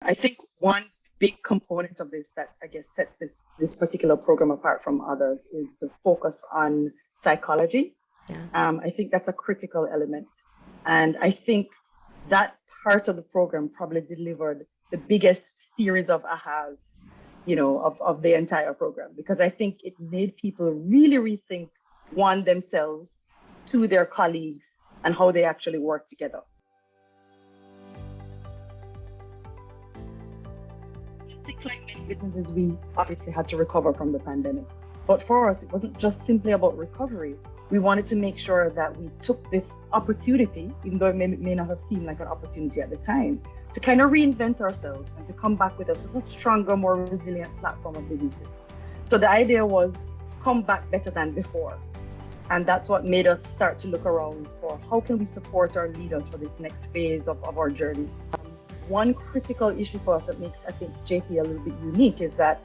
I think one big component of this that I guess sets this particular program apart from others is the focus on psychology. Yeah. I think that's a critical element. And I think that part of the program probably delivered the biggest series of ahas, of the entire program, because I think it made people really rethink one, themselves, two, their colleagues, and how they actually work together. I think like many businesses, we obviously had to recover from the pandemic. But for us, it wasn't just simply about recovery. We wanted to make sure that we took this opportunity, even though it may not have seemed like an opportunity at the time, to kind of reinvent ourselves and to come back with a sort of stronger, more resilient platform of businesses. So the idea was come back better than before. And that's what made us start to look around for how can we support our leaders for this next phase of our journey. One critical issue for us that makes, I think, JP a little bit unique is that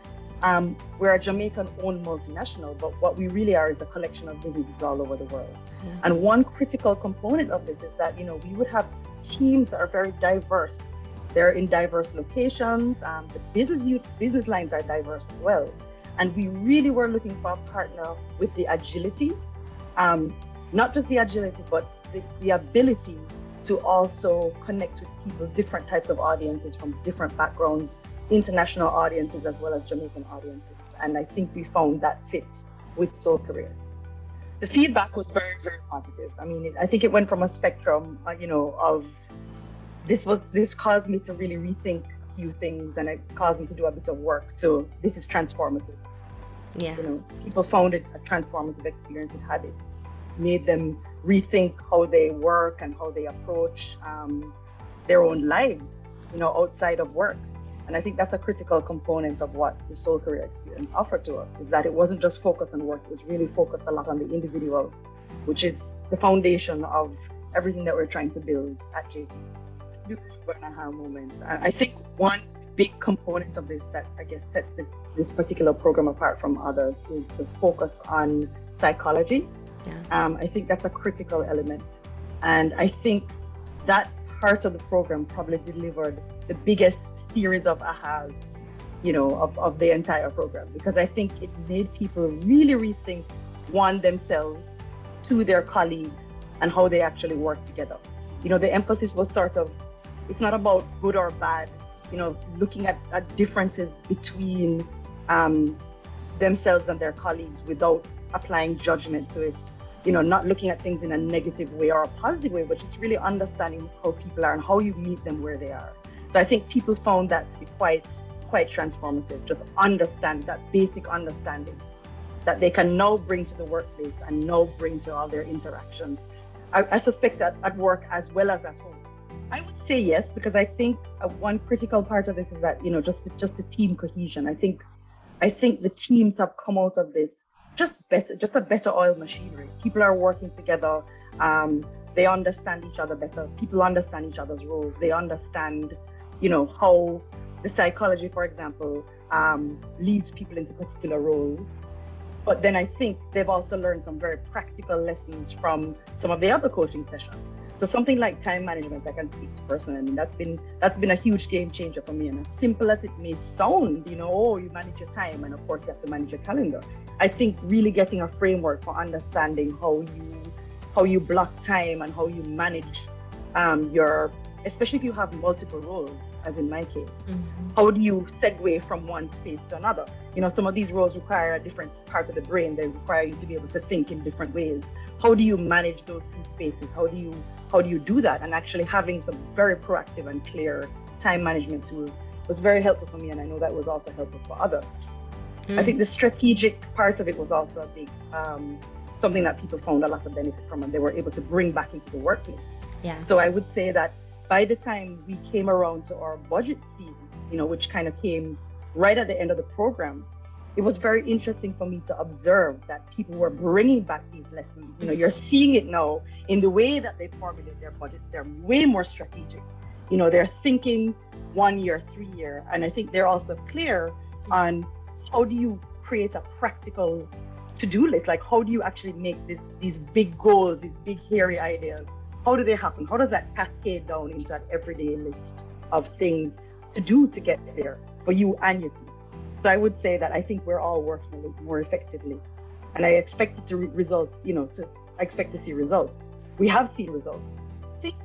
we're a Jamaican-owned multinational, but what we really are is a collection of businesses all over the world. Yeah. And one critical component of this is that, we would have teams that are very diverse. They're in diverse locations. The business lines are diverse as well. And we really were looking for a partner with the agility, not just the agility, but the ability to also connect with people, different types of audiences from different backgrounds, international audiences as well as Jamaican audiences. And I think we found that fit with Soul Career. The feedback was very, very positive. I mean, I think it went from a spectrum, of this caused me to really rethink a few things, and it caused me to do a bit of work to this is transformative. Yeah. People found it a transformative experience. It made them rethink how they work and how they approach their own lives, outside of work. And I think that's a critical component of what the Soul Career experience offered to us, is that it wasn't just focused on work, it was really focused a lot on the individual, which is the foundation of everything that we're trying to build at JP. Aha moments. I think one big component of this that I guess sets this particular program apart from others is the focus on psychology. Yeah. I think that's a critical element. And I think that part of the program probably delivered the biggest series of ahas, of the entire program, because I think it made people really rethink one, themselves, two, their colleagues, and how they actually work together. The emphasis was sort of, it's not about good or bad, looking at differences between themselves and their colleagues without applying judgment to it. Not looking at things in a negative way or a positive way, but just really understanding how people are and how you meet them where they are. So I think people found that to be quite transformative, just understand that basic understanding that they can now bring to the workplace and now bring to all their interactions. I suspect that at work as well as at home. I would say yes, because I think one critical part of this is that, just the team cohesion. I think the teams have come out of this just a better oiled machinery. People are working together. They understand each other better. People understand each other's roles. They understand, how the psychology, for example, leads people into particular roles. But then I think they've also learned some very practical lessons from some of the other coaching sessions. So something like time management, I can speak to personally. I mean, that's been a huge game changer for me. And as simple as it may sound, you manage your time, and of course you have to manage your calendar. I think really getting a framework for understanding how you block time and how you manage especially if you have multiple roles, as in my case. Mm-hmm. How do you segue from one space to another? Some of these roles require a different part of the brain. They require you to be able to think in different ways. How do you manage those two spaces? How do you do that? And actually having some very proactive and clear time management tools was very helpful for me, and I know that was also helpful for others. Mm. I think the strategic part of it was also a big something that people found a lot of benefit from, and they were able to bring back into the workplace. Yeah. So I would say that by the time we came around to our budget season, which kind of came right at the end of the program, it was very interesting for me to observe that people were bringing back these lessons. You're seeing it now in the way that they formulate their budgets. They're way more strategic. They're thinking 1 year, 3 year. And I think they're also clear on how do you create a practical to-do list? Like, how do you actually make these big goals, these big hairy ideas? How do they happen? How does that cascade down into an everyday list of things? to do to get there for you and your team. So I would say that I think we're all working a little more effectively, and I expect it to I expect to see results. We have seen results. I think,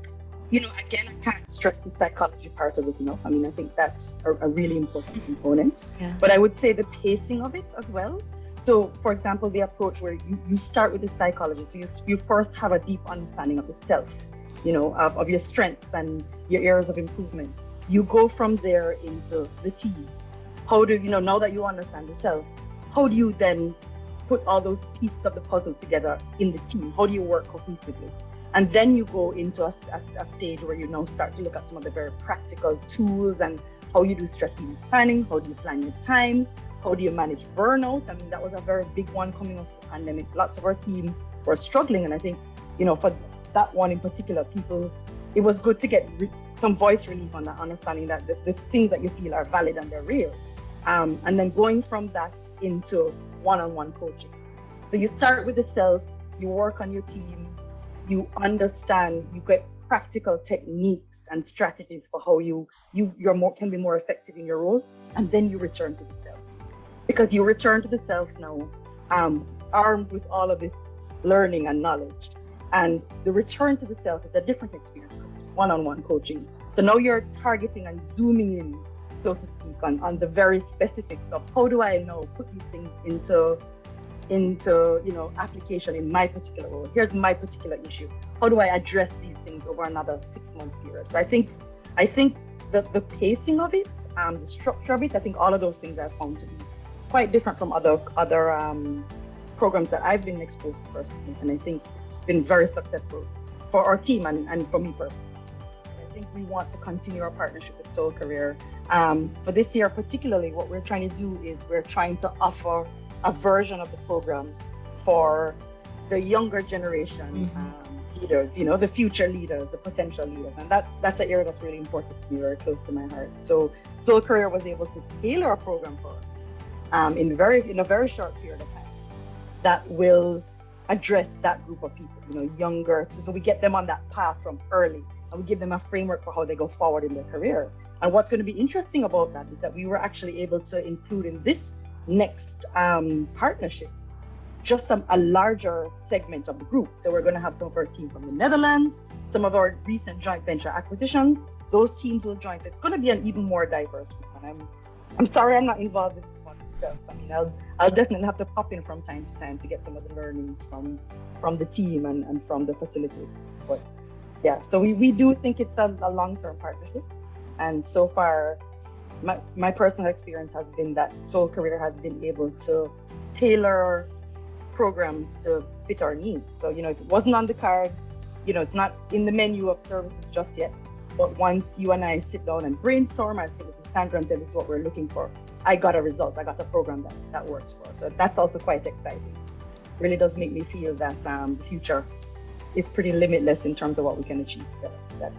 again, I can't stress the psychology part of it enough. I mean, I think that's a really important component. Yeah. But I would say the pacing of it as well. So, for example, the approach where you start with the psychology. So you first have a deep understanding of the self, of your strengths and your areas of improvement. You go from there into the team. How do, now that you understand the self, how do you then put all those pieces of the puzzle together in the team? How do you work cohesively? And then you go into a stage where you now start to look at some of the very practical tools and how you do strategic planning, how do you plan your time, how do you manage burnout? I mean, that was a very big one coming out of the pandemic. Lots of our team were struggling, and I think, for that one in particular, it was good to get some voice relief on that, understanding that the things that you feel are valid and they're real. And then going from that into one-on-one coaching. So you start with the self, you work on your team, you understand, you get practical techniques and strategies for how can be more effective in your role, and then you return to the self. Because you return to the self now, armed with all of this learning and knowledge. And the return to the self is a different experience, one-on-one coaching. So now you're targeting and zooming in, so to speak, on the very specifics of how do I now put these things into application in my particular role. Here's my particular issue. How do I address these things over another 6-month period? So I think that the pacing of it, the structure of it, I think all of those things I've found to be quite different from other programs that I've been exposed to personally, and I think it's been very successful for our team and for me personally. I think we want to continue our partnership with Soul Career. For this year particularly, what we're trying to do is we're trying to offer a version of the program for the younger generation leaders, the future leaders, the potential leaders. And that's an area that's really important to me, very close to my heart. So Soul Career was able to tailor a program for us in a very short period of time that will address that group of people, younger. So we get them on that path from early, and we give them a framework for how they go forward in their career. And what's going to be interesting about that is that we were actually able to include in this next partnership just a larger segment of the group. So we're going to have some of our team from the Netherlands, some of our recent joint venture acquisitions. Those teams will join. So it's going to be an even more diverse group. And I'm sorry I'm not involved in this one myself. I mean, I'll definitely have to pop in from time to time to get some of the learnings from the team and from the facilities. But yeah, so we do think it's a long-term partnership. And so far, my personal experience has been that Soul Career has been able to tailor programs to fit our needs. So, if it wasn't on the cards, it's not in the menu of services just yet. But once you and I sit down and brainstorm, I think with Sandra and tell us what we're looking for, I got a result. I got a program that works for us. So that's also quite exciting. Really does make me feel that the future is pretty limitless in terms of what we can achieve. That's